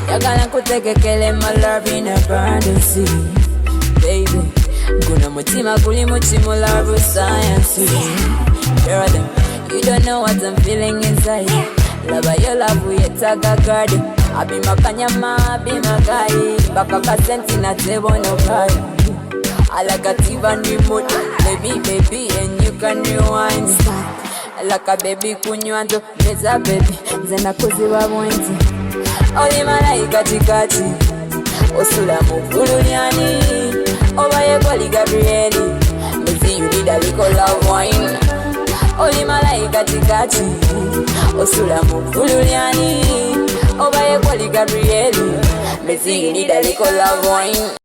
Yagala kutegekele my love in abundance, baby. Guna mutima guli muchimu love science. Girl, you don't know what I'm feeling inside. Love your love yetaga garden. Abi makanyama, abi magai. Baka kasenti na tebo no kaya. Alagativa remote, baby, and you can rewind. Like a baby kunywanto, meza baby, zena kuziwa mwenti. Oli malaika tikati, osula mukululyani. Obaye kwali Gabrieli, mezi you need a little love wine. Oli malaika tikati, osula mukululyani. Obaye kwali Gabrieli, mezi you need a little love wine.